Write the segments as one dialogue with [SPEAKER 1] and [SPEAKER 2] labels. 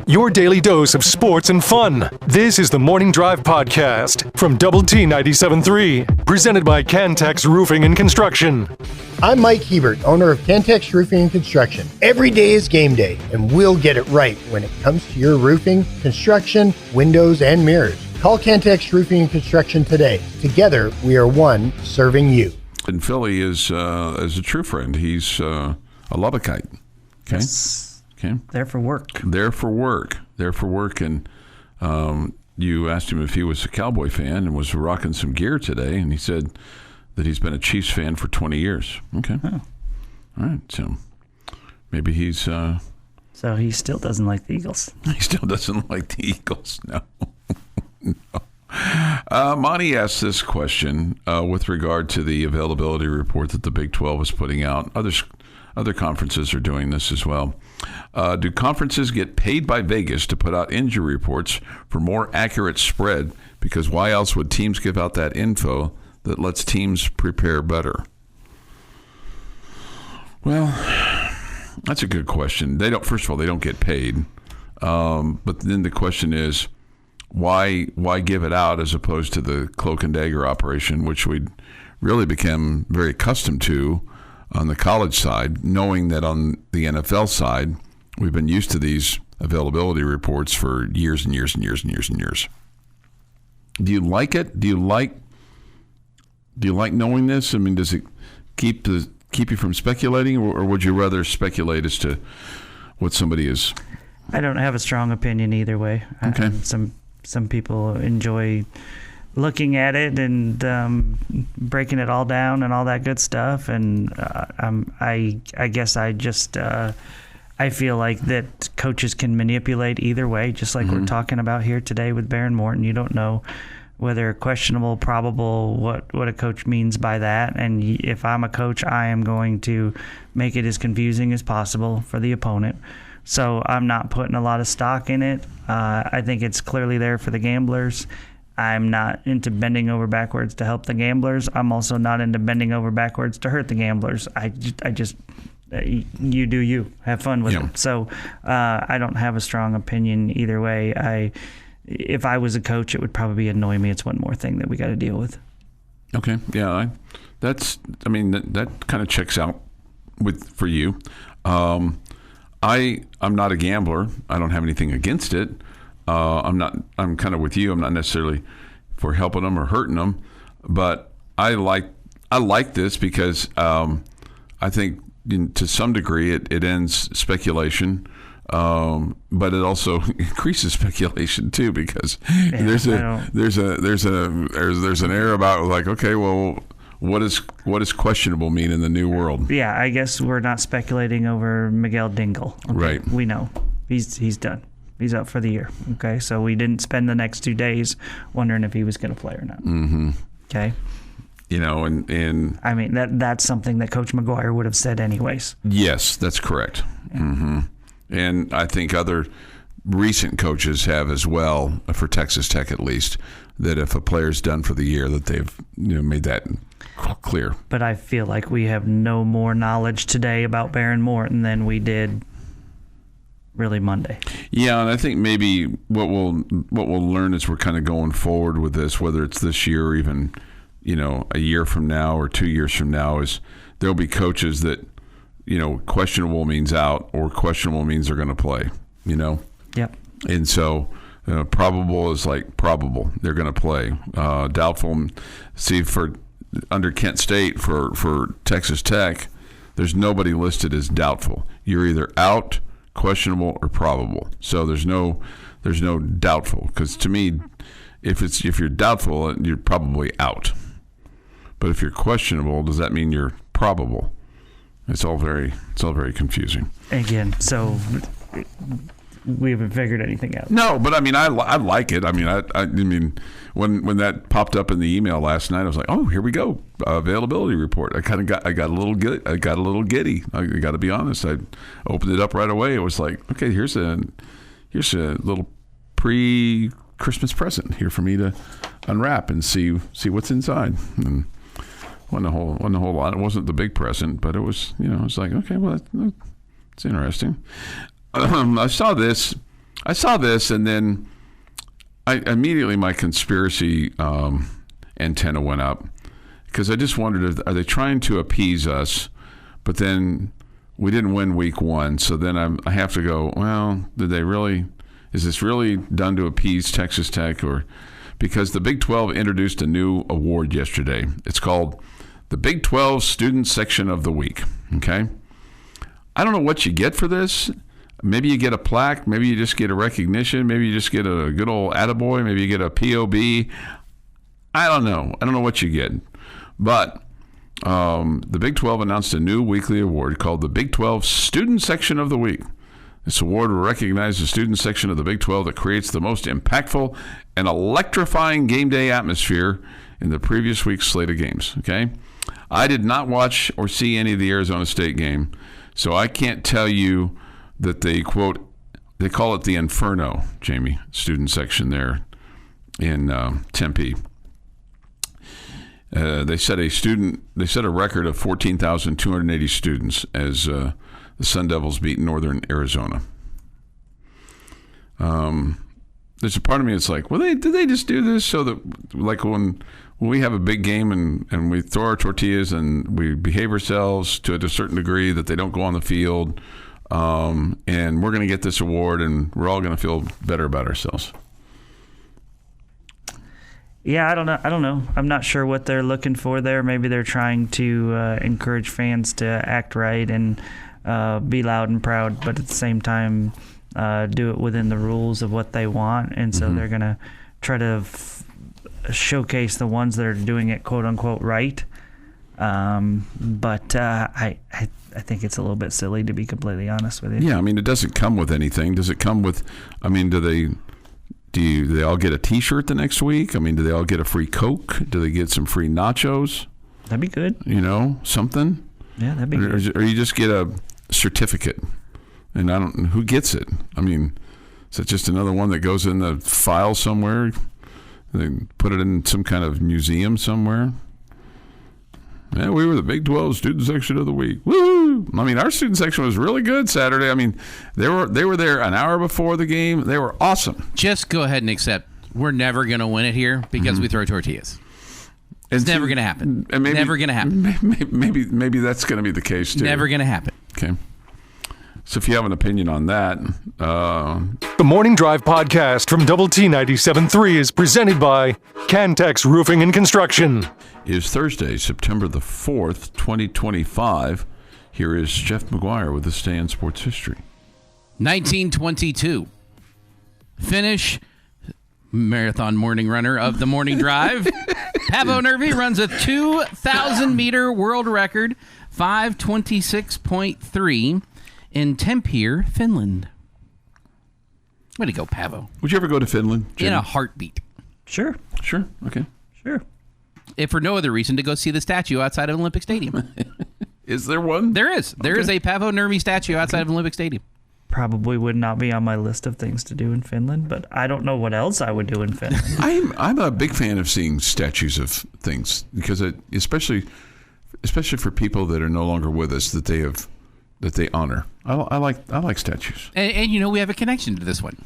[SPEAKER 1] Your daily dose of sports and fun. This is the Morning Drive Podcast from Double T 97.3, presented by Cantex Roofing and Construction.
[SPEAKER 2] I'm Mike Hebert, owner of Cantex Roofing and Construction. Every day is game day, and we'll get it right when it comes to your roofing, construction, windows, and mirrors. Call Cantex Roofing and Construction today. Together, we are one serving you.
[SPEAKER 3] And Philly is a true friend. He's a Lubbockite. Okay.
[SPEAKER 4] Yes.
[SPEAKER 3] Okay.
[SPEAKER 4] There for work.
[SPEAKER 3] And you asked him if he was a Cowboy fan and was rocking some gear today, and he said that he's been a Chiefs fan for 20 years. Okay. Oh. All right. So maybe he's...
[SPEAKER 4] So he still doesn't like the Eagles.
[SPEAKER 3] He still doesn't like the Eagles, no. No. Monty asked this question with regard to the availability report that the Big 12 is putting out. Other conferences are doing this as well. Do conferences get paid by Vegas to put out injury reports for more accurate spread? Because why else would teams give out that info that lets teams prepare better? Well, that's a good question. First of all, they don't get paid. But then the question is, why give it out as opposed to the cloak and dagger operation, which we really became very accustomed to on the college side, knowing that on the NFL side, we've been used to these availability reports for years and years and years and years and years. Do you like it? Do you like knowing this? I mean, does it keep you from speculating, or would you rather speculate as to what somebody is?
[SPEAKER 4] I don't have a strong opinion either way.
[SPEAKER 3] Okay.
[SPEAKER 4] Some people enjoy looking at it and breaking it all down and all that good stuff, and I guess I just I feel like that coaches can manipulate either way, just like we're talking about here today with Baron Morton. You don't know whether questionable, probable, what a coach means by that. And if I'm a coach, I am going to make it as confusing as possible for the opponent. So I'm not putting a lot of stock in it. I think it's clearly there for the gamblers. I'm not into bending over backwards to help the gamblers. I'm also not into bending over backwards to hurt the gamblers. I just you do you. Have fun with it. So I don't have a strong opinion either way. If I was a coach, it would probably annoy me. It's one more thing that we got to deal with. Okay.
[SPEAKER 3] Yeah. That kind of checks out for you. I'm not a gambler. I don't have anything against it. I'm kind of with you. I'm not necessarily for helping them or hurting them, but I like this because I think to some degree it ends speculation, but it also increases speculation too, because there's an air about like, okay, well, what does questionable mean in the new world?
[SPEAKER 4] Yeah, I guess we're not speculating over Miguel Dingle. Okay?
[SPEAKER 3] Right.
[SPEAKER 4] We know he's done. He's out for the year. Okay, so we didn't spend the next 2 days wondering if he was going to play or not.
[SPEAKER 3] Mm-hmm.
[SPEAKER 4] Okay.
[SPEAKER 3] And
[SPEAKER 4] I mean that's something that Coach McGuire would have said anyways.
[SPEAKER 3] Yes, that's correct. Yeah. Mm-hmm. And I think other recent coaches have as well, for Texas Tech at least, that if a player's done for the year, that they've made that clear.
[SPEAKER 4] But I feel like we have no more knowledge today about Baron Morton than we did really Monday.
[SPEAKER 3] Yeah, and I think maybe what we'll learn as we're kind of going forward with this, whether it's this year or even a year from now or 2 years from now, is there'll be coaches that questionable means out or questionable means they're going to play.
[SPEAKER 4] Yep.
[SPEAKER 3] And so probable is like probable they're going to play. Doubtful. See, for under Kent State for Texas Tech, there's nobody listed as doubtful. You're either out, questionable, or probable. So there's no doubtful, because to me, if you're doubtful, you're probably out. But if you're questionable, does that mean you're probable? It's all very confusing.
[SPEAKER 4] Again, so we haven't figured anything out.
[SPEAKER 3] No, but I mean, I like it. I mean, when that popped up in the email last night, I was like, oh, here we go, availability report. I got a little giddy. I got to be honest. I opened it up right away. It was like, okay, here's a little pre-Christmas present here for me to unwrap and see what's inside. And wasn't a whole lot. It wasn't the big present, but it was, it's like, okay, well, that's interesting. I saw this, and then I immediately my conspiracy antenna went up because I just wondered, are they trying to appease us? But then we didn't win week 1, so then I have to go, well, did they really? Is this really done to appease Texas Tech? Or because the Big 12 introduced a new award yesterday. It's called the Big 12 Student Section of the Week. Okay, I don't know what you get for this. Maybe you get a plaque. Maybe you just get a recognition. Maybe you just get a good old attaboy. Maybe you get a POB. I don't know. I don't know what you get. But the Big 12 announced a new weekly award called the Big 12 Student Section of the Week. This award will recognize the student section of the Big 12 that creates the most impactful and electrifying game day atmosphere in the previous week's slate of games. Okay? I did not watch or see any of the Arizona State game, so I can't tell you that they, quote, they call it the Inferno, Jamie, student section there in Tempe. They set a record of 14,280 students as the Sun Devils beat Northern Arizona. There's a part of me that's like, well, did they just do this so that, like, when we have a big game and we throw our tortillas and we behave ourselves to a certain degree that they don't go on the field, and we're going to get this award and we're all going to feel better about ourselves.
[SPEAKER 4] Yeah, I don't know. I'm not sure what they're looking for there. Maybe they're trying to encourage fans to act right and be loud and proud, but at the same time do it within the rules of what they want. And so they're going to try to showcase the ones that are doing it, quote unquote, right. But I think it's a little bit silly, to be completely honest with you.
[SPEAKER 3] Yeah, I mean, it doesn't come with anything. Does it come with? I mean, do they all get a T-shirt the next week? I mean, do they all get a free Coke? Do they get some free nachos?
[SPEAKER 4] That'd be good.
[SPEAKER 3] You know, something.
[SPEAKER 4] Yeah, that'd be good.
[SPEAKER 3] Or you just get a certificate, and who gets it? I mean, is it just another one that goes in the file somewhere? They put it in some kind of museum somewhere. Yeah, we were the Big 12 student section of the week. Woo! I mean, our student section was really good Saturday. I mean, they were there an hour before the game. They were awesome.
[SPEAKER 5] Just go ahead and accept we're never going to win it here because we throw tortillas. It's never going to happen. Never going to happen.
[SPEAKER 3] Maybe that's going to be the case too.
[SPEAKER 5] Never going to happen.
[SPEAKER 3] Okay. So if you have an opinion on that,
[SPEAKER 1] The Morning Drive podcast from Double T 97.3 is presented by Cantex Roofing and Construction.
[SPEAKER 3] is Thursday, September the 4th, 2025. Here is Jeff McGuire with this day in sports history.
[SPEAKER 5] 1922. Finnish marathon morning runner of the morning drive. Paavo Nurmi runs a 2,000-meter world record, 5:26.3, in Tampere, Finland. Way to go, Paavo.
[SPEAKER 3] Would you ever go to Finland, Jimmy?
[SPEAKER 5] In a heartbeat.
[SPEAKER 4] Sure.
[SPEAKER 3] Sure. Okay.
[SPEAKER 4] Sure.
[SPEAKER 5] If for no other reason, to go see the statue outside of Olympic Stadium.
[SPEAKER 3] Is there one?
[SPEAKER 5] There is. There is a Paavo Nurmi statue outside of Olympic Stadium.
[SPEAKER 4] Probably would not be on my list of things to do in Finland, but I don't know what else I would do in Finland.
[SPEAKER 3] I'm a big fan of seeing statues of things because especially for people that are no longer with us that they honor. I like statues.
[SPEAKER 5] And you know, we have a connection to this one.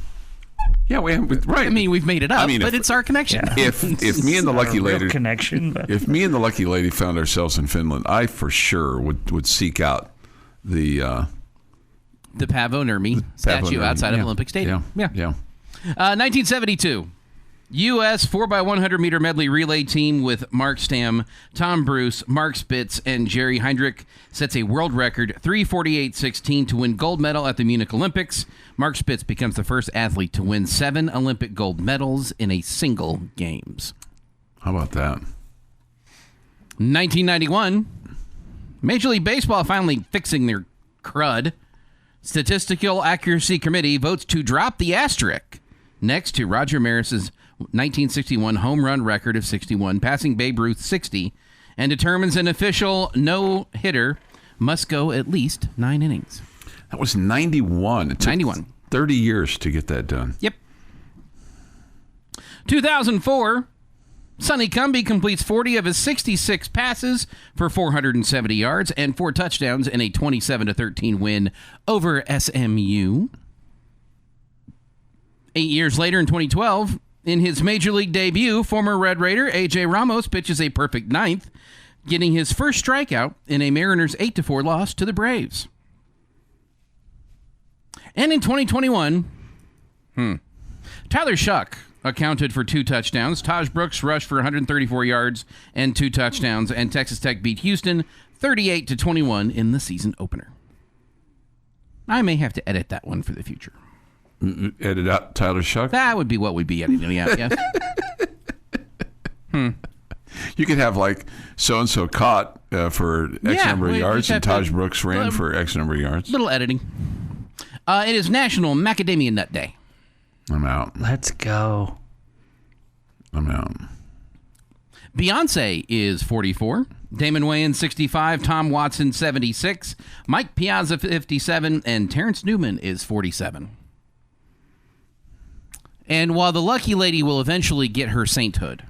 [SPEAKER 3] Yeah, we have, right.
[SPEAKER 5] I mean, we've made it up, but it's our connection.
[SPEAKER 4] Yeah.
[SPEAKER 3] If me and the lucky lady
[SPEAKER 4] connection, but
[SPEAKER 3] if me and the lucky lady found ourselves in Finland, I for sure would seek out the
[SPEAKER 5] Paavo Nurmi statue outside of Olympic Stadium.
[SPEAKER 3] Yeah.
[SPEAKER 5] 1972. U.S. 4x100 meter medley relay team with Mark Stam, Tom Bruce, Mark Spitz, and Jerry Heinrich sets a world record 3:48.16 to win gold medal at the Munich Olympics. Mark Spitz becomes the first athlete to win 7 Olympic gold medals in a single games.
[SPEAKER 3] How about that?
[SPEAKER 5] 1991. Major League Baseball finally fixing their crud. Statistical Accuracy Committee votes to drop the asterisk next to Roger Maris's 1961 home run record of 61, passing Babe Ruth's 60, and determines an official no-hitter must go at least 9 innings.
[SPEAKER 3] That was 91. It took
[SPEAKER 5] 91.
[SPEAKER 3] 30 years to get that done.
[SPEAKER 5] Yep. 2004, Sonny Cumbie completes 40 of his 66 passes for 470 yards and 4 touchdowns in a 27-13 win over SMU. 8 years later in 2012, in his Major League debut, former Red Raider A.J. Ramos pitches a perfect ninth, getting his first strikeout in a Mariners 8-4 loss to the Braves. And in 2021, Tyler Shuck accounted for 2 touchdowns. Taj Brooks rushed for 134 yards and 2 touchdowns, and Texas Tech beat Houston 38-21 in the season opener. I may have to edit that one for the future.
[SPEAKER 3] Edit out Tyler Shuck?
[SPEAKER 5] That would be what we'd be editing out, yes.
[SPEAKER 3] You could have like so-and-so caught for X number of yards, and Taj Brooks ran for X number of yards.
[SPEAKER 5] Little editing. It is National Macadamia Nut Day.
[SPEAKER 3] I'm out.
[SPEAKER 4] Let's go.
[SPEAKER 3] I'm out.
[SPEAKER 5] Beyonce is 44. Damon Wayans, 65. Tom Watson, 76. Mike Piazza, 57. And Terrence Newman is 47. And while the lucky lady will eventually get her sainthood,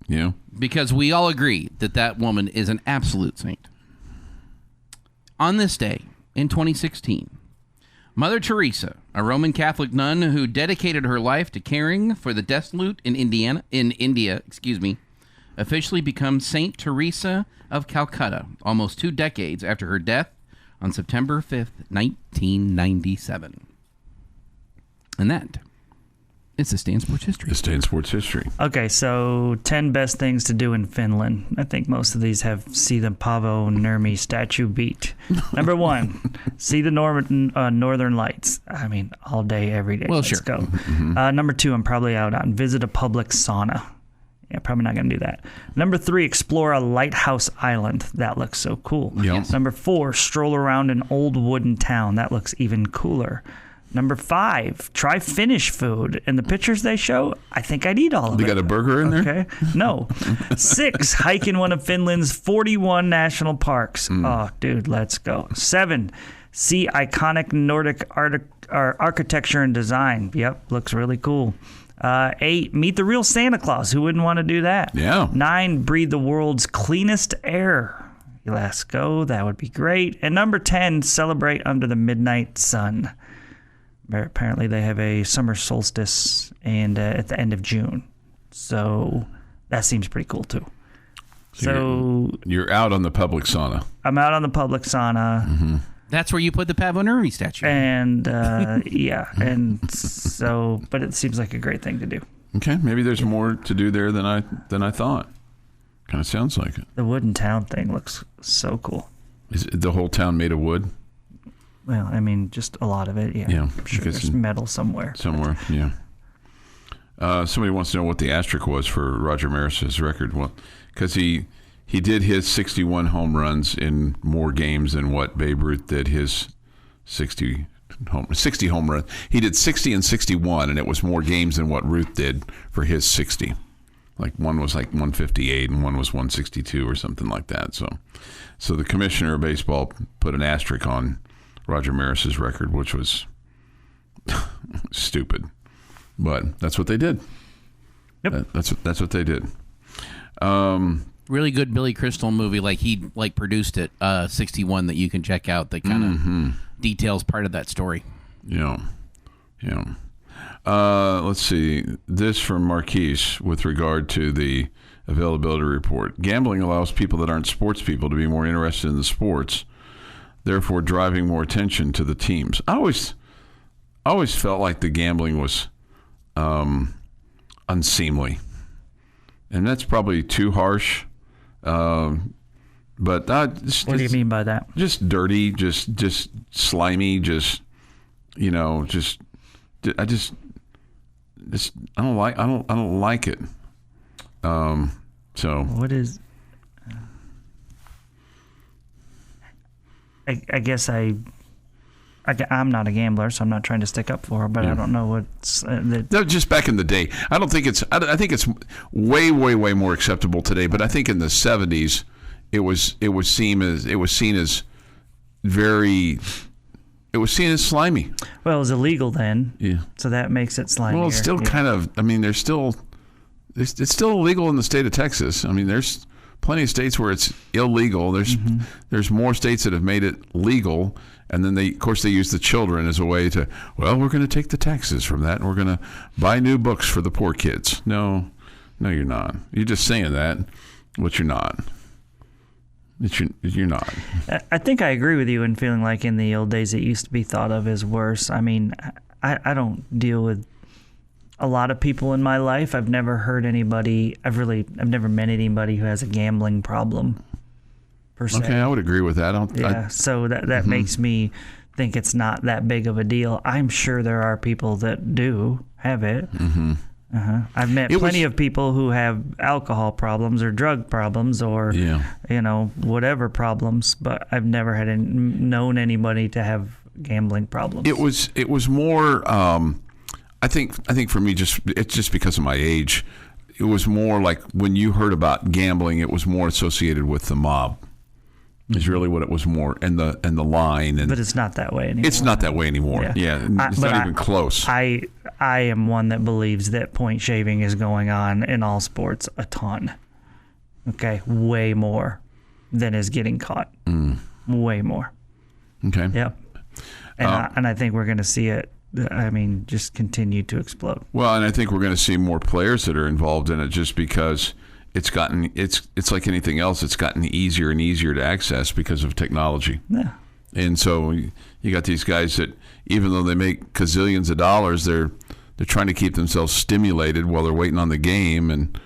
[SPEAKER 3] Yeah.
[SPEAKER 5] because we all agree that that woman is an absolute saint, on this day in 2016, Mother Teresa, a Roman Catholic nun who dedicated her life to caring for the desolate in India, officially becomes Saint Teresa of Calcutta, almost 2 decades after her death on September 5th, 1997. And that is this day in sports history.
[SPEAKER 3] This day in sports history.
[SPEAKER 4] Okay, so 10 best things to do in Finland. I think most of these have see the Paavo Nurmi statue beat. Number 1, see the Northern Lights. I mean, all day, every day.
[SPEAKER 5] Well,
[SPEAKER 4] Let's
[SPEAKER 5] sure.
[SPEAKER 4] go. Number 2, I'm probably out on visit a public sauna. Yeah, probably not going to do that. Number 3, explore a lighthouse island. That looks so cool.
[SPEAKER 3] Yes.
[SPEAKER 4] Number 4, stroll around an old wooden town. That looks even cooler. Number 5, try Finnish food. In the pictures they show, I think I'd eat all of it.
[SPEAKER 3] They got a burger in there?
[SPEAKER 4] Okay. No. 6, hike in one of Finland's 41 national parks. Oh, dude, let's go. 7, see iconic Nordic architecture and design. Yep, looks really cool. 8, meet the real Santa Claus. Who wouldn't want to do that?
[SPEAKER 3] Yeah.
[SPEAKER 4] 9, breathe the world's cleanest air. Let's go. That would be great. And number 10, celebrate under the midnight sun. Apparently, they have a summer solstice and at the end of June. So that seems pretty cool, too. So
[SPEAKER 3] you're out on the public sauna.
[SPEAKER 4] I'm out on the public sauna.
[SPEAKER 5] That's where you put the Paavo Nurmi statue.
[SPEAKER 4] And, yeah. And so, but it seems like a great thing to do.
[SPEAKER 3] Okay, maybe there's more to do there than I thought. Kind of sounds like it.
[SPEAKER 4] The wooden town thing looks so cool.
[SPEAKER 3] Is the whole town made of wood?
[SPEAKER 4] Well, I mean, just a lot of it, yeah.
[SPEAKER 3] Yeah,
[SPEAKER 4] I'm sure
[SPEAKER 3] because
[SPEAKER 4] there's metal somewhere.
[SPEAKER 3] Somewhere, yeah. Somebody wants to know what the asterisk was for Roger Maris's record. Well, because he did his 61 home runs in more games than what Babe Ruth did his 60 home runs. He did 60 and 61, and it was more games than what Ruth did for his 60. Like one was like 158 and one was 162 or something like that. So the commissioner of baseball put an asterisk on Roger Maris's record, which was stupid, but that's what they did.
[SPEAKER 4] Yep.
[SPEAKER 3] That's what they did.
[SPEAKER 5] Really good Billy Crystal movie, like he produced it, 61, that you can check out, that kind of details part of that story.
[SPEAKER 3] Yeah. Let's see. This from Marquise with regard to the availability report. Gambling allows people that aren't sports people to be more interested in the sports, therefore driving more attention to the teams. I always felt like the gambling was unseemly, and that's probably too harsh. But
[SPEAKER 4] What do you mean by that?
[SPEAKER 3] Just dirty, just slimy, I don't like it. So
[SPEAKER 4] What is? I guess I'm not a gambler, so I'm not trying to stick up for her, but I don't know what's
[SPEAKER 3] no, just back in the day. I think it's way more acceptable today. But I think in the 70s, it was seen as slimy.
[SPEAKER 4] Well, it was illegal then.
[SPEAKER 3] Yeah.
[SPEAKER 4] So that makes it slimy.
[SPEAKER 3] Well, it's still kind of. I mean, there's still it's still illegal in the state of Texas. I mean, there's plenty of states where it's illegal. There's more states that have made it legal, and then of course they use the children as a way to, well, we're going to take the taxes from that, and we're going to buy new books for the poor kids. No, you're not. You're just saying that, but you're not. You're not.
[SPEAKER 4] I think I agree with you in feeling like in the old days it used to be thought of as worse. I mean, I don't deal with a lot of people in my life. I've never heard anybody. I've never met anybody who has a gambling problem. Per se.
[SPEAKER 3] Okay, I would agree with that.
[SPEAKER 4] So that makes me think it's not that big of a deal. I'm sure there are people that do have it. Mm-hmm. I've met plenty of people who have alcohol problems or drug problems or whatever problems, but I've never known anybody to have gambling problems.
[SPEAKER 3] It was more. I think for me, it's just because of my age. It was more like when you heard about gambling, it was more associated with the mob. Is really what it was more, and the line. But
[SPEAKER 4] it's not that way anymore.
[SPEAKER 3] It's not that way anymore. Yeah, it's not even close.
[SPEAKER 4] I am one that believes that point shaving is going on in all sports a ton. Okay, way more than is getting caught. Way more.
[SPEAKER 3] Okay.
[SPEAKER 4] Yep. And I think we're going to see it. I mean, just continue to explode.
[SPEAKER 3] Well, and I think we're going to see more players that are involved in it, just because it's like anything else. It's gotten easier and easier to access because of technology.
[SPEAKER 4] Yeah.
[SPEAKER 3] And so you got these guys that, even though they make gazillions of dollars, they're trying to keep themselves stimulated while they're waiting on the game. And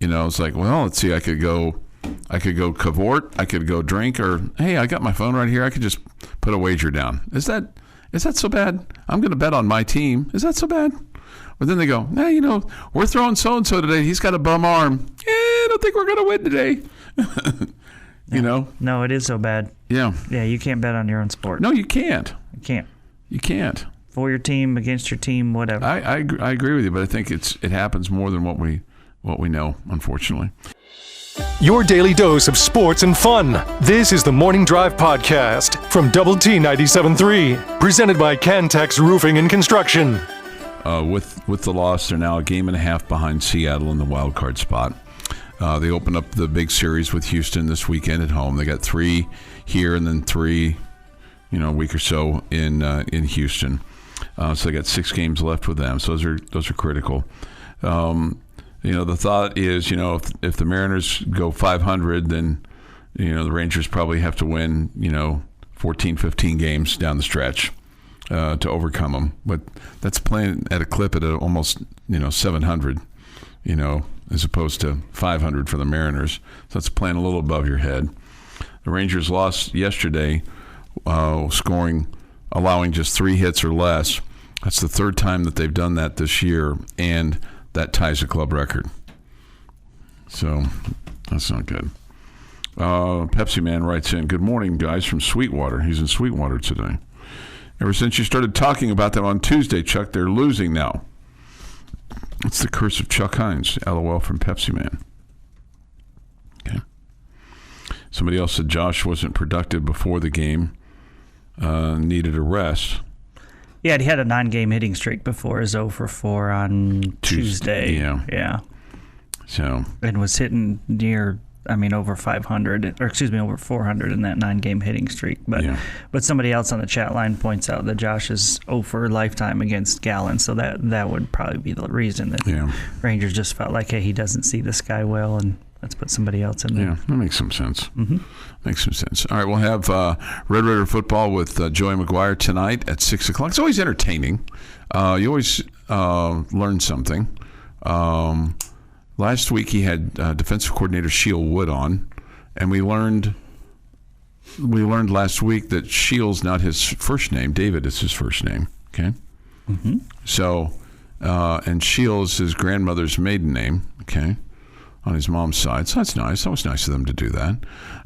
[SPEAKER 3] it's like, well, let's see, I could go cavort, I could go drink, or hey, I got my phone right here, I could just put a wager down. Is that so bad? I'm going to bet on my team. Is that so bad? But then they go, hey, we're throwing so-and-so today. He's got a bum arm. I don't think we're going to win today.
[SPEAKER 4] No, it is so bad.
[SPEAKER 3] Yeah.
[SPEAKER 4] Yeah, you can't bet on your own sport.
[SPEAKER 3] No, you can't.
[SPEAKER 4] You can't. For your team, against your team, whatever.
[SPEAKER 3] I agree with you, but I think it happens more than what we know, unfortunately.
[SPEAKER 1] Your daily dose of sports and fun. This is the Morning Drive Podcast from Double T 97.3, presented by Cantex Roofing and Construction.
[SPEAKER 3] With the loss, they're now a game and a half behind Seattle in the wild card spot. They open up the big series with Houston this weekend at home. They got 3 here and then 3, a week or so in Houston. So they got 6 games left with them. So those are critical. The thought is, if the Mariners go 500, then the Rangers probably have to win 14, 15 games down the stretch to overcome them. But that's playing at a clip at almost 700, as opposed to 500 for the Mariners. So that's playing a little above your head. The Rangers lost yesterday, allowing just 3 hits or less. That's the 3rd time that they've done that this year, and that ties a club record. So that's not good. Pepsi Man writes in, good morning, guys, from Sweetwater. He's in Sweetwater today. Ever since you started talking about them on Tuesday, Chuck, they're losing now. It's the curse of Chuck Heinz. LOL from Pepsi Man. Okay. Somebody else said Josh wasn't productive before the game. Needed a rest.
[SPEAKER 4] Yeah, he had a 9-game hitting streak before his 0 for 4 on Tuesday. Yeah.
[SPEAKER 3] So.
[SPEAKER 4] And was hitting over 500, or excuse me, over 400 in that 9-game hitting streak. But somebody else on the chat line points out that Josh is 0 for lifetime against Gallen, so that would probably be the reason that Rangers just felt like, hey, he doesn't see the sky well, and let's put somebody else in there.
[SPEAKER 3] Yeah, that makes some sense. Mm-hmm. Makes some sense. All right, we'll have Red Raider football with Joey McGuire tonight at 6 o'clock. It's always entertaining. You always learn something. Last week he had defensive coordinator Sheil Wood on, and we learned last week that Sheil's not his first name. David is his first name. Okay. Mm-hmm. So, and Sheil is his grandmother's maiden name. Okay. On his mom's side. So that's nice. That was nice of them to do that.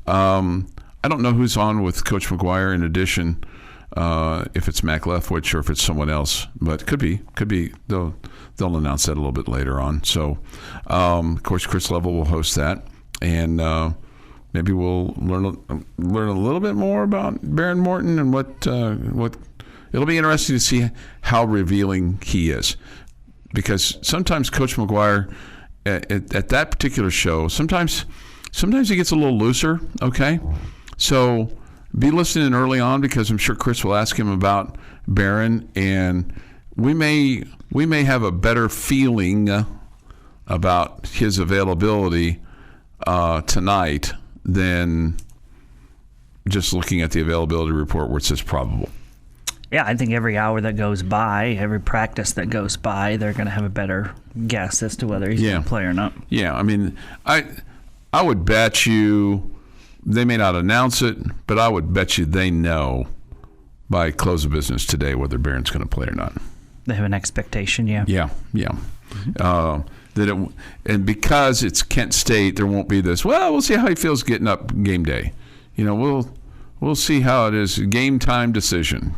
[SPEAKER 3] I don't know who's on with Coach McGuire in addition, if it's Mac Leftwich or if it's someone else, but could be. They'll announce that a little bit later on. So, of course, Chris Level will host that, and maybe we'll learn a little bit more about Baron Morton and what. It'll be interesting to see how revealing he is, because sometimes Coach McGuire at that particular show, sometimes it gets a little looser. Okay, so be listening early on, because I'm sure Chris will ask him about Barron, and we may have a better feeling about his availability tonight than just looking at the availability report where it says probable.
[SPEAKER 4] Yeah, I think every hour that goes by, every practice that goes by, they're going to have a better guess as to whether he's going to play or not.
[SPEAKER 3] Yeah, I mean, I would bet you they may not announce it, but I would bet you they know by close of business today whether Barron's going to play or not.
[SPEAKER 4] They have an expectation, yeah.
[SPEAKER 3] Yeah. And because it's Kent State, there won't be this, well, we'll see how he feels getting up game day. We'll see how it is. Game time decision,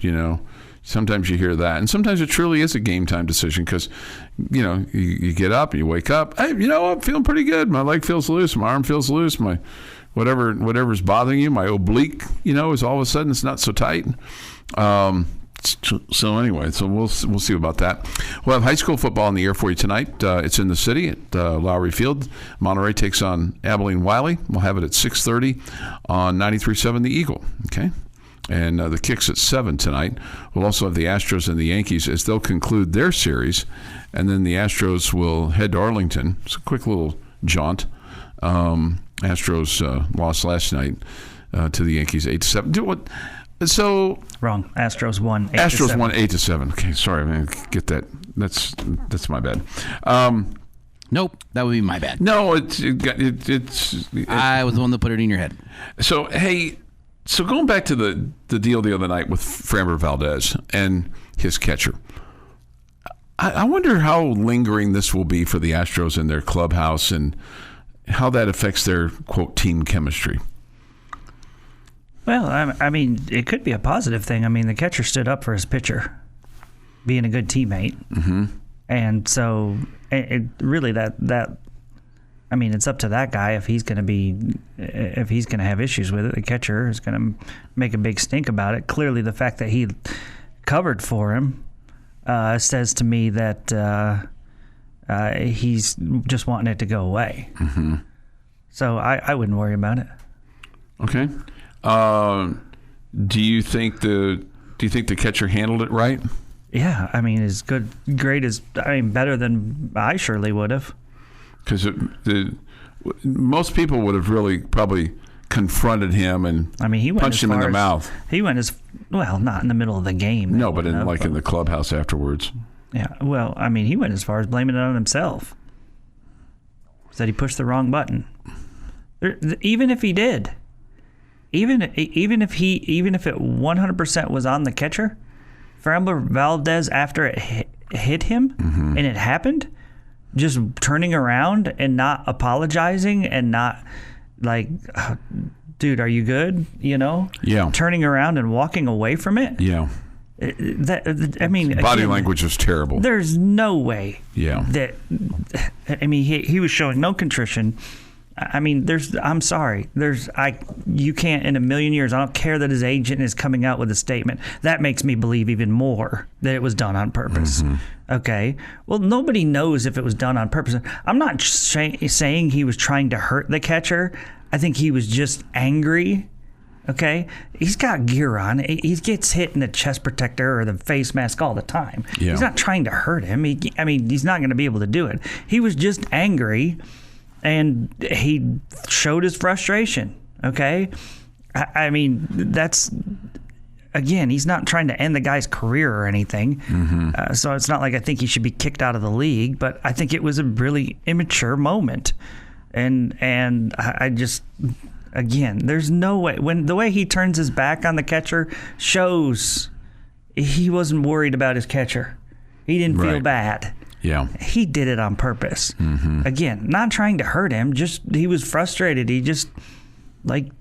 [SPEAKER 3] Sometimes you hear that. And sometimes it truly is a game time decision because, you get up and you wake up. Hey, I'm feeling pretty good. My leg feels loose. My arm feels loose. My whatever's bothering you, my oblique, is all of a sudden it's not so tight. So anyway, we'll see about that. We'll have high school football in the air for you tonight. It's in the city at Lowry Field. Monterey takes on Abilene Wiley. We'll have it at 6:30 on 93.7 The Eagle. Okay, and the kick's at 7 tonight. We'll also have the Astros and the Yankees as they'll conclude their series, and then the Astros will head to Arlington. It's a quick little jaunt. Astros lost last night to the Yankees 8-7. So
[SPEAKER 4] wrong. Astros won 8-7.
[SPEAKER 3] Astros won 8-7. Okay, sorry, man. Get that. That's my bad.
[SPEAKER 5] Nope, that would be my bad.
[SPEAKER 3] No, it's
[SPEAKER 5] I was the one that put it in your head.
[SPEAKER 3] So going back to the deal the other night with Framber Valdez and his catcher. I wonder how lingering this will be for the Astros in their clubhouse and how that affects their quote team chemistry.
[SPEAKER 4] Well, I mean, it could be a positive thing. I mean, the catcher stood up for his pitcher, being a good teammate, and so it really that. I mean, it's up to that guy if he's going to have issues with it. The catcher is going to make a big stink about it. Clearly, the fact that he covered for him says to me that he's just wanting it to go away. Mm-hmm. So I wouldn't worry about it.
[SPEAKER 3] Okay. Do you think the catcher handled it right?
[SPEAKER 4] Yeah, I mean, better than I surely would have.
[SPEAKER 3] Because most people would have really probably confronted him and punched him in the mouth.
[SPEAKER 4] He went not in the middle of the game.
[SPEAKER 3] No, but in the clubhouse afterwards.
[SPEAKER 4] Yeah, well, I mean, he went as far as blaming it on himself. Said he pushed the wrong button. Even if he did. Even if it 100% was on the catcher, Framber Valdez, after it hit him and it happened, just turning around and not apologizing and not like, dude, are you good?
[SPEAKER 3] Yeah.
[SPEAKER 4] Turning around and walking away from it.
[SPEAKER 3] Yeah. Body language was terrible.
[SPEAKER 4] There's no way.
[SPEAKER 3] Yeah.
[SPEAKER 4] He was showing no contrition. I mean, I'm sorry. You can't in a million years. I don't care that his agent is coming out with a statement. That makes me believe even more that it was done on purpose. Mm-hmm. Okay. Well, nobody knows if it was done on purpose. I'm not saying he was trying to hurt the catcher. I think he was just angry. Okay. He's got gear on. He gets hit in the chest protector or the face mask all the time. Yeah. He's not trying to hurt him. He's not going to be able to do it. He was just angry. And he showed his frustration, okay? I mean, that's, again, he's not trying to end the guy's career or anything. Mm-hmm. So it's not like I think he should be kicked out of the league, but I think it was a really immature moment. And I just, again, there's no way. When the way he turns his back on the catcher shows he wasn't worried about his catcher. He didn't feel bad.
[SPEAKER 3] Yeah.
[SPEAKER 4] He did it on purpose. Mm-hmm. Again, not trying to hurt him, just he was frustrated. He just, we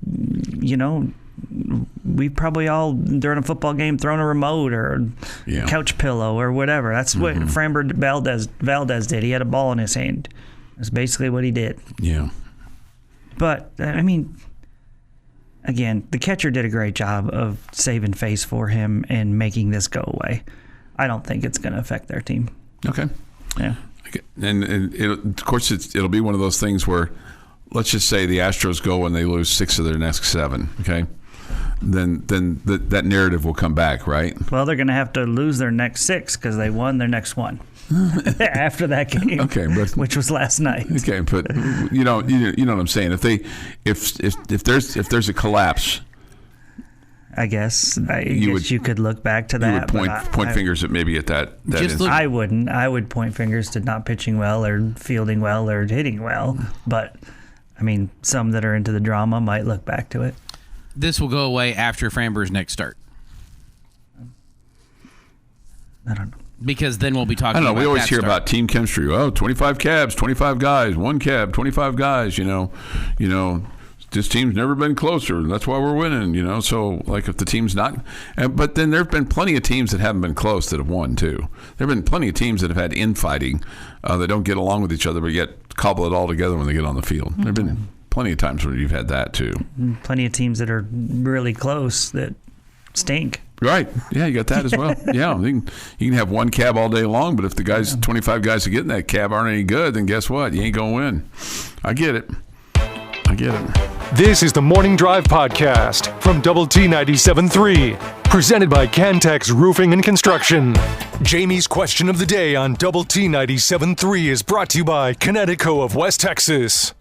[SPEAKER 4] probably all, during a football game, thrown a remote or a couch pillow or whatever. That's what Framber Valdez did. He had a ball in his hand. That's basically what he did.
[SPEAKER 3] Yeah.
[SPEAKER 4] But, again, the catcher did a great job of saving face for him and making this go away. I don't think it's going to affect their team.
[SPEAKER 3] Okay.
[SPEAKER 4] Yeah.
[SPEAKER 3] I And of course, it'll be one of those things where, let's just say the Astros go and they lose 6 of their next 7, okay? Then that narrative will come back, right?
[SPEAKER 4] Well, they're going to have to lose their next 6 because they won their next 1 after that game.
[SPEAKER 3] Okay,
[SPEAKER 4] which was last night.
[SPEAKER 3] Okay, but you know what I'm saying. If there's a collapse,
[SPEAKER 4] I guess you could look back to that.
[SPEAKER 3] You would point fingers at maybe at that.
[SPEAKER 4] I wouldn't. I would point fingers to not pitching well or fielding well or hitting well. But I mean, some that are into the drama might look back to it.
[SPEAKER 5] This will go away after Framber's next start.
[SPEAKER 4] I don't know.
[SPEAKER 5] Because then we'll be talking.
[SPEAKER 3] I don't know.
[SPEAKER 5] About
[SPEAKER 3] we always
[SPEAKER 5] that
[SPEAKER 3] hear
[SPEAKER 5] start.
[SPEAKER 3] about team chemistry. Oh, 25 cabs, 25 guys, 1 cab, 25 guys. You know, this team's never been closer. That's why we're winning. You know, so like if the team's not, but then there've been plenty of teams that haven't been close that have won too. There've been plenty of teams that have had infighting, that don't get along with each other, but yet cobble it all together when they get on the field. There've been plenty of times where you've had that too.
[SPEAKER 4] Plenty of teams that are really close that stink.
[SPEAKER 3] Right. Yeah, you got that as well. Yeah, you can have 1 cab all day long, but if the 25 guys that get in that cab aren't any good, then guess what? You ain't going to win. I get it.
[SPEAKER 1] This is the Morning Drive Podcast from Double T 97.3, presented by Cantex Roofing and Construction. Jamie's question of the day on Double T 97.3 is brought to you by Connecticut of West Texas.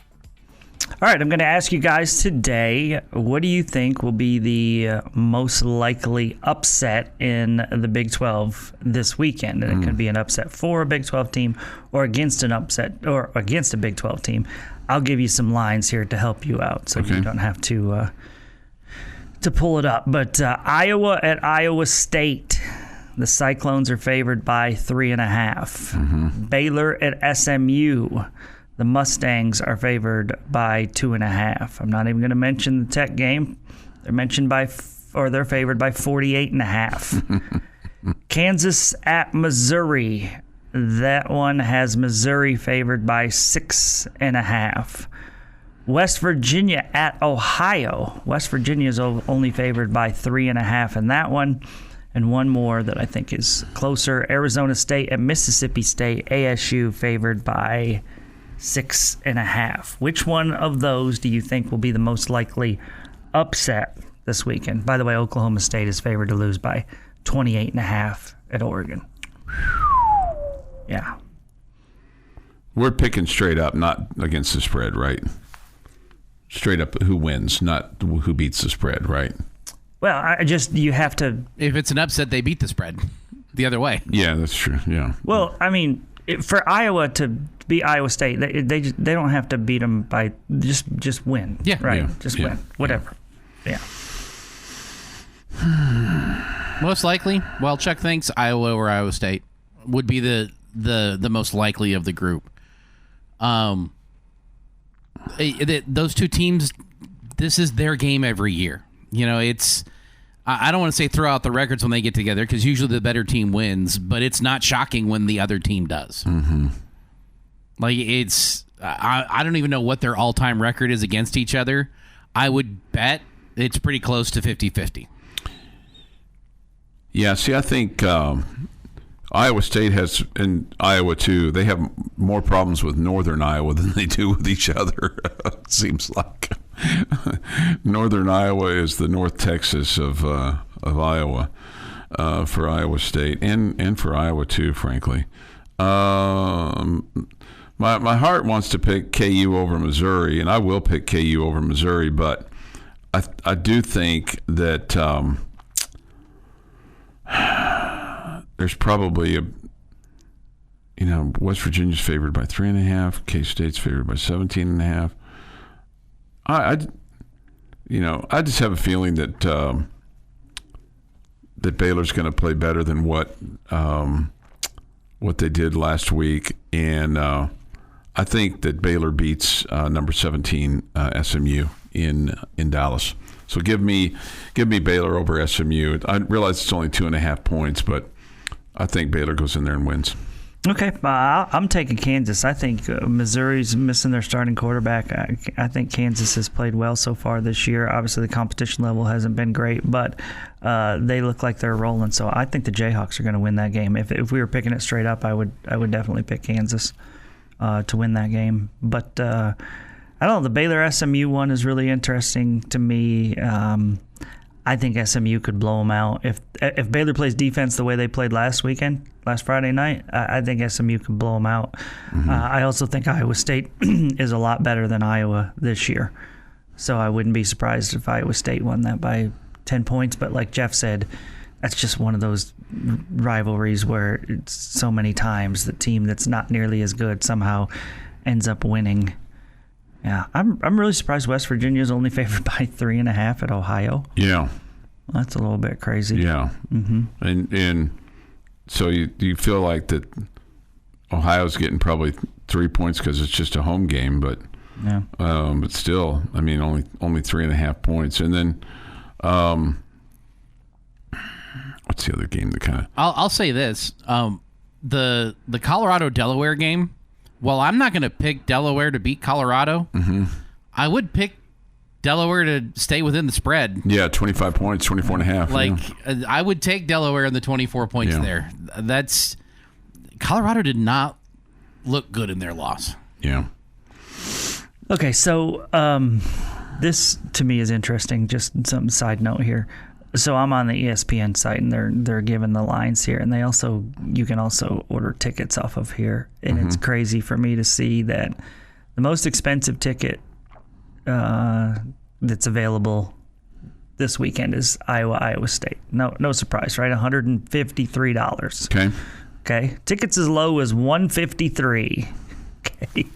[SPEAKER 4] All right, I'm going to ask you guys today, what do you think will be the most likely upset in the Big 12 this weekend? And it could be an upset for a Big 12 team or against a Big 12 team. I'll give you some lines here to help you out so you don't have to pull it up. But Iowa at Iowa State. The Cyclones are favored by 3.5. Baylor at SMU. The Mustangs are favored by 2.5. I'm not even going to mention the Tech game. They're favored by 48.5. Kansas at Missouri. That one has Missouri favored by 6.5. West Virginia at Ohio. West Virginia is only favored by 3.5 in that one. And one more that I think is closer. Arizona State at Mississippi State. ASU favored by 6.5. Which one of those do you think will be the most likely upset this weekend? By the way, Oklahoma State is favored to lose by 28.5 at Oregon. Yeah.
[SPEAKER 3] We're picking straight up, not against the spread, right? Straight up who wins, not who beats the spread, right?
[SPEAKER 4] Well, you have to...
[SPEAKER 5] If it's an upset, they beat the spread the other way.
[SPEAKER 3] Yeah, that's true, yeah.
[SPEAKER 4] Well, I mean, for Iowa to beat Iowa State, they don't have to beat them by... Just win.
[SPEAKER 5] Yeah.
[SPEAKER 4] Right?
[SPEAKER 3] Yeah.
[SPEAKER 4] Just win. Whatever. Yeah.
[SPEAKER 5] Most likely, well, Chuck thinks Iowa or Iowa State would be the most likely of the group. Those two teams, this is their game every year. You know, it's... I don't want to say throw out the records when they get together because usually the better team wins, but it's not shocking when the other team does. Mm-hmm. Like, it's... I don't even know what their all-time record is against each other. I would bet it's pretty close to 50-50.
[SPEAKER 3] Yeah, see, I think Iowa State has, and Iowa too, they have more problems with Northern Iowa than they do with each other, it seems like. Northern Iowa is the North Texas of Iowa for Iowa State and for Iowa too, frankly. My heart wants to pick KU over Missouri, and I will pick KU over Missouri, but I do think that there's probably West Virginia's favored by 3.5, K-State's favored by 17.5. I just have a feeling that that Baylor's going to play better than what they did last week, and I think that Baylor beats number 17 SMU in Dallas. So give me Baylor over SMU. I realize it's only 2.5 points, but I think Baylor goes in there and wins.
[SPEAKER 4] Okay, I'm taking Kansas. I think Missouri's missing their starting quarterback. I think Kansas has played well so far this year. Obviously, the competition level hasn't been great, but they look like they're rolling. So I think the Jayhawks are going to win that game. If we were picking it straight up, I would definitely pick Kansas to win that game. But I don't know. The Baylor SMU one is really interesting to me. I think SMU could blow them out. If Baylor plays defense the way they played last Friday night, I think SMU could blow them out. Mm-hmm. I also think Iowa State is a lot better than Iowa this year. So I wouldn't be surprised if Iowa State won that by 10 points. But like Jeff said, that's just one of those rivalries where it's so many times the team that's not nearly as good somehow ends up winning. Yeah, I'm really surprised West Virginia is only favored by 3.5 at Ohio.
[SPEAKER 3] Yeah,
[SPEAKER 4] well, that's a little bit crazy.
[SPEAKER 3] Yeah, and so you feel like that Ohio's getting probably 3 points because it's just a home game, but still, I mean, only 3.5 points, and then what's the other game that kind of?
[SPEAKER 5] I'll say this: the Colorado Delaware game. Well, I'm not going to pick Delaware to beat Colorado. Mm-hmm. I would pick Delaware to stay within the spread.
[SPEAKER 3] Yeah, 25 points, 24.5.
[SPEAKER 5] I would take Delaware in the 24 points there. Colorado did not look good in their loss.
[SPEAKER 3] Yeah.
[SPEAKER 4] Okay, so this to me is interesting. Just some side note here. So I'm on the ESPN site, and they're giving the lines here, and you can also order tickets off of here, and it's crazy for me to see that the most expensive ticket that's available this weekend is Iowa State. No surprise, right? $153. Okay. Tickets as low as $153. Okay.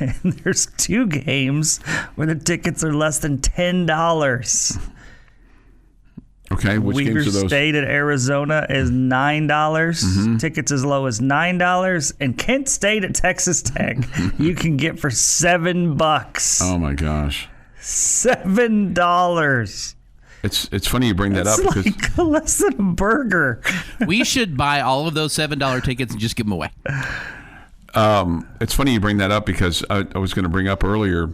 [SPEAKER 4] And there's 2 games where the tickets are less than $10.
[SPEAKER 3] Okay, which games are those?
[SPEAKER 4] State at Arizona is $9. Mm-hmm. Tickets as low as $9. And Kent State at Texas Tech, you can get for $7.
[SPEAKER 3] Oh my gosh,
[SPEAKER 4] $7.
[SPEAKER 3] It's funny you bring that up
[SPEAKER 4] because like less than a burger.
[SPEAKER 5] We should buy all of those $7 tickets and just give them away.
[SPEAKER 3] It's funny you bring that up because I was going to bring up earlier,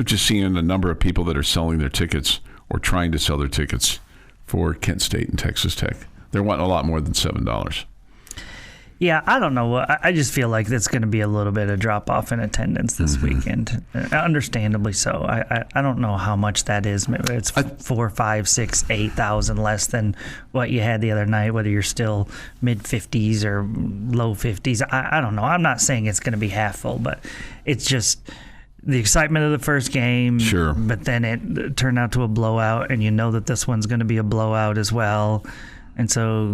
[SPEAKER 3] just seeing a number of people that are selling their tickets or trying to sell their tickets for Kent State and Texas Tech. They're wanting a lot more than $7.
[SPEAKER 4] Yeah, I don't know. I just feel like there's going to be a little bit of drop-off in attendance this weekend. Understandably so. I don't know how much that is. Maybe it's 4, 5, 6, 8,000 less than what you had the other night, whether you're still mid-50s or low 50s. I don't know. I'm not saying it's going to be half full, but it's just the excitement of the first game.
[SPEAKER 3] Sure.
[SPEAKER 4] But then it turned out to a blowout, and you know that this one's going to be a blowout as well. And so,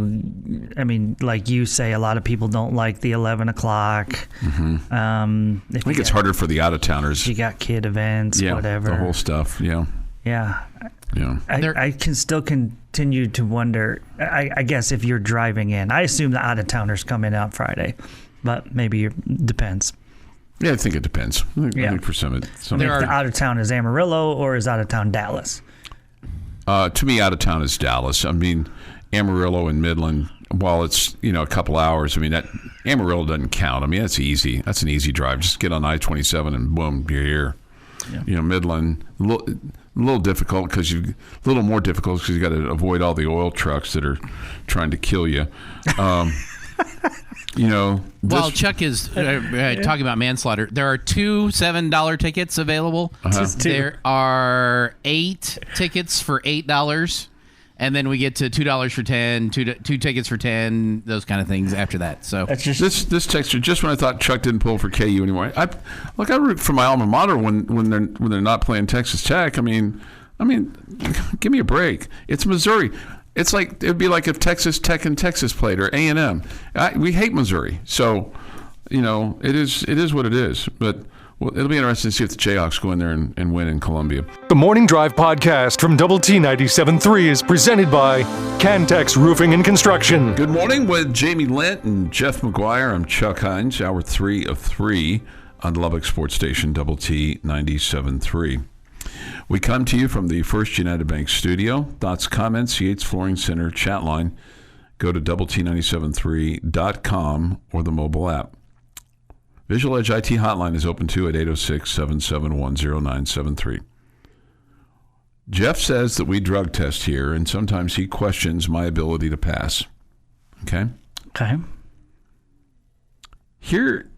[SPEAKER 4] I mean, like you say, a lot of people don't like the 11 o'clock. Mm-hmm.
[SPEAKER 3] I think it's harder for the out-of-towners.
[SPEAKER 4] You got kid events, whatever.
[SPEAKER 3] The whole stuff,
[SPEAKER 4] Yeah. I can still continue to wonder, I guess, if you're driving in. I assume the out-of-towners come in on Friday, but maybe it depends.
[SPEAKER 3] Yeah, I think it depends. I think for some if
[SPEAKER 4] the out-of-town is Amarillo or is out-of-town Dallas?
[SPEAKER 3] To me, out-of-town is Dallas. I mean, Amarillo and Midland, while it's a couple hours, I mean, that Amarillo doesn't count. I mean, that's easy. That's an easy drive. Just get on I-27 and boom, you're here. Yeah. Midland, a little difficult because you got to avoid all the oil trucks that are trying to kill you.
[SPEAKER 5] While Chuck is talking about manslaughter, there are 2 $7 tickets available. There are 8 tickets for $8. And then we get to $2 for 10, two tickets for 10, those kind of things after that. So
[SPEAKER 3] that's just this texture. Just when I thought Chuck didn't pull for KU anymore, I root for my alma mater when they're not playing Texas Tech. I mean, give me a break. It's Missouri. It's like it'd be like if Texas Tech and Texas played or A&M. We hate Missouri, so it is what it is. But it'll be interesting to see if the Jayhawks go in there and win in Columbia.
[SPEAKER 1] The Morning Drive podcast from Double T 97.3 is presented by Cantex Roofing and Construction.
[SPEAKER 3] Good morning with Jamie Lent and Jeff McGuire. I'm Chuck Heinz, hour 3 of 3 on the Lubbock Sports Station, Double T 97.3. We come to you from the First United Bank studio. Thoughts, comments, Yates Flooring Center chat line go to doublet973.com or the mobile app. Visual Edge IT hotline is open too at 806-771-0973. Jeff says that we drug test here, and sometimes he questions my ability to pass. Okay?
[SPEAKER 4] Okay.
[SPEAKER 3] Here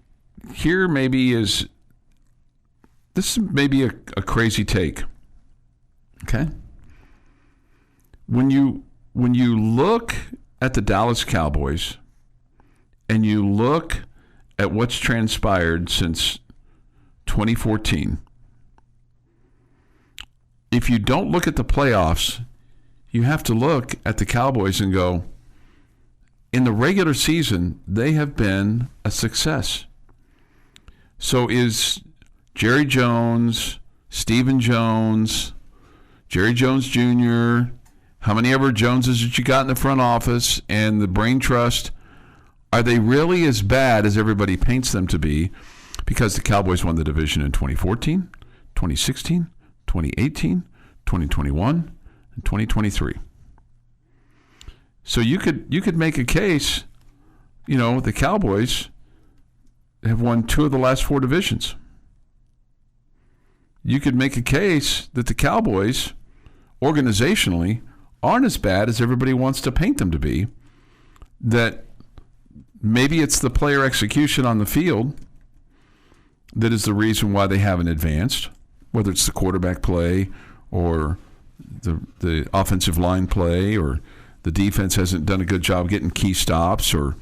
[SPEAKER 3] maybe is, this may be a crazy take. Okay? When you look at the Dallas Cowboys and you look at what's transpired since 2014, if you don't look at the playoffs, you have to look at the Cowboys and go, in the regular season, they have been a success. So is Jerry Jones, Stephen Jones, Jerry Jones Jr., how many ever Joneses that you got in the front office and the brain trust, are they really as bad as everybody paints them to be? Because the Cowboys won the division in 2014, 2016, 2018, 2021, and 2023. So you could make a case, the Cowboys have won 2 of the last 4 divisions. You could make a case that the Cowboys, organizationally, aren't as bad as everybody wants to paint them to be, that maybe it's the player execution on the field that is the reason why they haven't advanced, whether it's the quarterback play or the offensive line play, or the defense hasn't done a good job getting key stops, or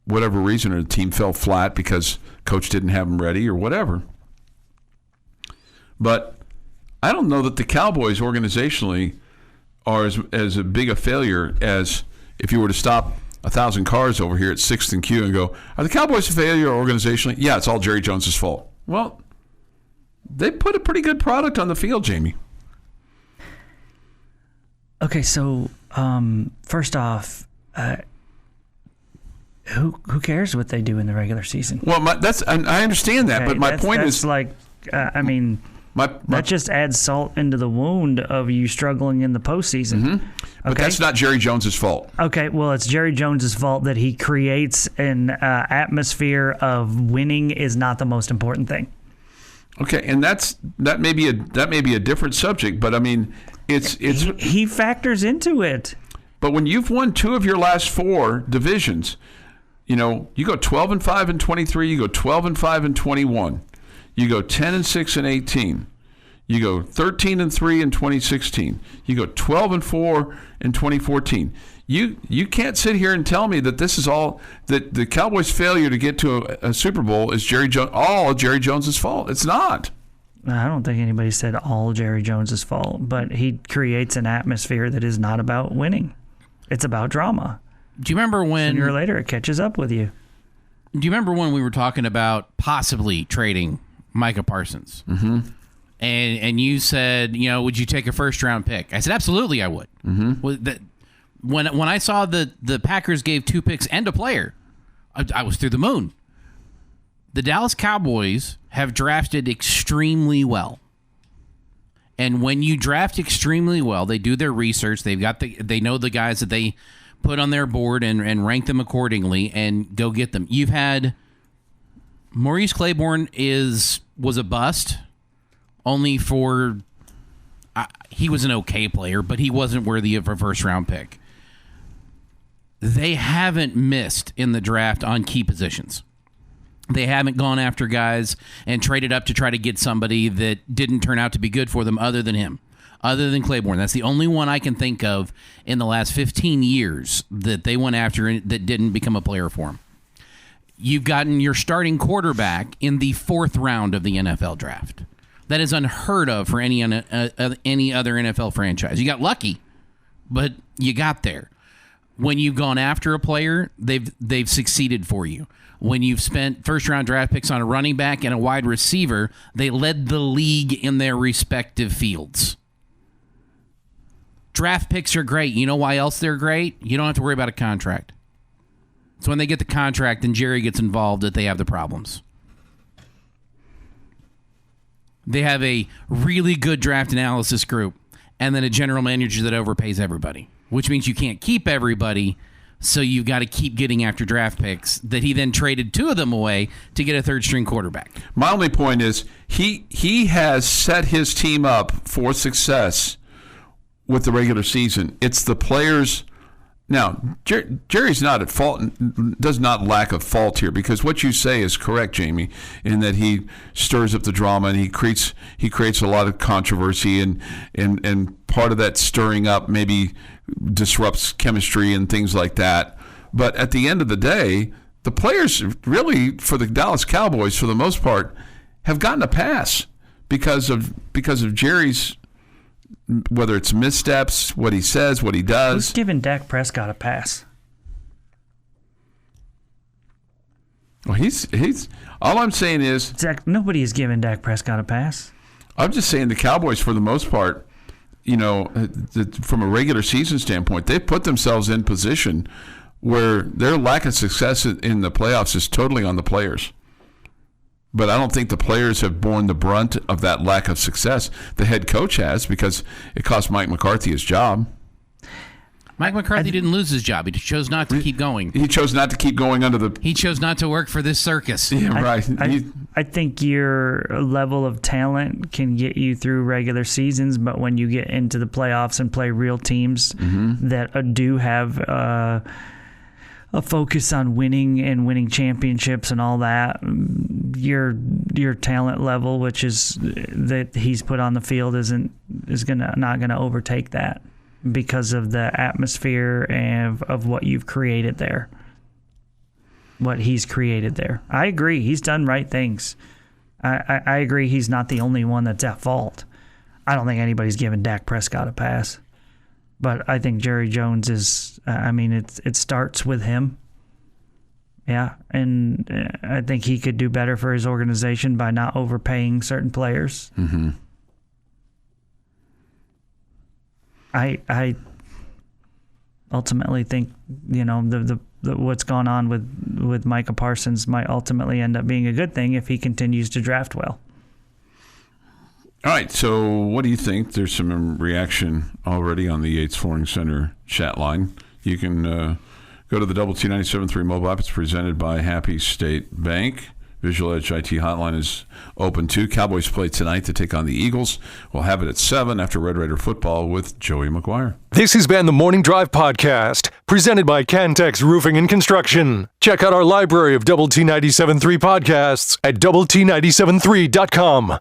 [SPEAKER 3] whatever reason, or the team fell flat because coach didn't have them ready, or whatever. But I don't know that the Cowboys organizationally are as big a failure as if you were to stop 1,000 cars over here at 6th and Q and go, are the Cowboys a failure organizationally? Yeah, it's all Jerry Jones' fault. Well, they put a pretty good product on the field, Jamie.
[SPEAKER 4] Okay, so first off, who cares what they do in the regular season?
[SPEAKER 3] Well, I understand that,
[SPEAKER 4] Okay,
[SPEAKER 3] but my point
[SPEAKER 4] that's
[SPEAKER 3] is,
[SPEAKER 4] like, that just adds salt into the wound of you struggling in the postseason.
[SPEAKER 3] Mm-hmm. But
[SPEAKER 4] okay?
[SPEAKER 3] that's not Jerry Jones' fault.
[SPEAKER 4] Okay, well, it's Jerry Jones' fault that he creates an atmosphere of winning is not the most important thing.
[SPEAKER 3] Okay, and that may be a different subject, but I mean, it's
[SPEAKER 4] he factors into it.
[SPEAKER 3] But when you've won 2 of your last 4 divisions, you go 12-5 in 23, you go 12-5 in 21, you go 10-6 in 18, you go 13-3 in 2016, you go 12-4 in 2014. You can't sit here and tell me that this is all that the Cowboys' failure to get to a Super Bowl is all Jerry Jones' fault. It's not.
[SPEAKER 4] I don't think anybody said all Jerry Jones' fault, but he creates an atmosphere that is not about winning. It's about drama.
[SPEAKER 5] Do you remember when...
[SPEAKER 4] Sooner or later, it catches up with you.
[SPEAKER 5] Do you remember when we were talking about possibly trading Micah Parsons?
[SPEAKER 3] Mm-hmm.
[SPEAKER 5] And you said, would you take a first-round pick? I said, absolutely, I would.
[SPEAKER 3] Mm-hmm.
[SPEAKER 5] When I saw the Packers gave 2 picks and a player, I was through the moon. The Dallas Cowboys have drafted extremely well. And when you draft extremely well, they do their research. They know the guys that they put on their board and rank them accordingly and go get them. You've had Maurice Claiborne was a bust, only for he was an okay player, but he wasn't worthy of a first-round pick. They haven't missed in the draft on key positions. They haven't gone after guys and traded up to try to get somebody that didn't turn out to be good for them other than him, other than Claiborne. That's the only one I can think of in the last 15 years that they went after that didn't become a player for him. You've gotten your starting quarterback in the 4th round of the NFL draft. That is unheard of for any other NFL franchise. You got lucky, but you got there. When you've gone after a player, they've succeeded for you. When you've spent first-round draft picks on a running back and a wide receiver, they led the league in their respective fields. Draft picks are great. You know why else they're great? You don't have to worry about a contract. It's when they get the contract and Jerry gets involved that they have the problems. They have a really good draft analysis group and then a general manager that overpays everybody, which means you can't keep everybody, So you've got to keep getting after draft picks that he then traded 2 of them away to get a third-string quarterback.
[SPEAKER 3] My only point is he has set his team up for success with the regular season. It's the players. Now, Jerry's not at fault, does not lack of fault here, because what you say is correct, Jamie, in that he stirs up the drama and he creates a lot of controversy, and part of that stirring up maybe disrupts chemistry and things like that. But at the end of the day, the players really, for the Dallas Cowboys, for the most part, have gotten a pass because of Jerry's, whether it's missteps, what he says, what he does.
[SPEAKER 4] Who's giving Dak Prescott a pass?
[SPEAKER 3] Well, he's all I'm saying is,
[SPEAKER 4] Zach, nobody is giving Dak Prescott a pass.
[SPEAKER 3] I'm just saying the Cowboys, for the most part, from a regular season standpoint, they've put themselves in position where their lack of success in the playoffs is totally on the players. But I don't think the players have borne the brunt of that lack of success. The head coach has, because it cost Mike McCarthy his job.
[SPEAKER 5] Mike McCarthy didn't lose his job. He chose not to keep going.
[SPEAKER 3] He chose not to keep going under the...
[SPEAKER 5] He chose not to work for this circus.
[SPEAKER 3] Yeah, right.
[SPEAKER 4] I think your level of talent can get you through regular seasons, but when you get into the playoffs and play real teams that do have a focus on winning and winning championships and all that, your talent level, which is that he's put on the field, is not gonna overtake that, because of the atmosphere and of what you've created there, what he's created there. I agree. He's done right things. I agree he's not the only one that's at fault. I don't think anybody's giving Dak Prescott a pass. But I think Jerry Jones is, it starts with him. Yeah, and I think he could do better for his organization by not overpaying certain players.
[SPEAKER 3] Mm-hmm.
[SPEAKER 4] I ultimately think, the what's gone on with Micah Parsons might ultimately end up being a good thing if he continues to draft well.
[SPEAKER 3] All right, so what do you think? There's some reaction already on the Yates Flooring Center chat line. You can go to the Double T 97.3 mobile app. It's presented by Happy State Bank. Visual Edge IT hotline is open too. Cowboys play tonight to take on the Eagles. We'll have it at 7 after Red Raider football with Joey McGuire.
[SPEAKER 1] This has been the Morning Drive Podcast, presented by Cantex Roofing and Construction. Check out our library of Double T 97.3 podcasts at doublet97.3.com.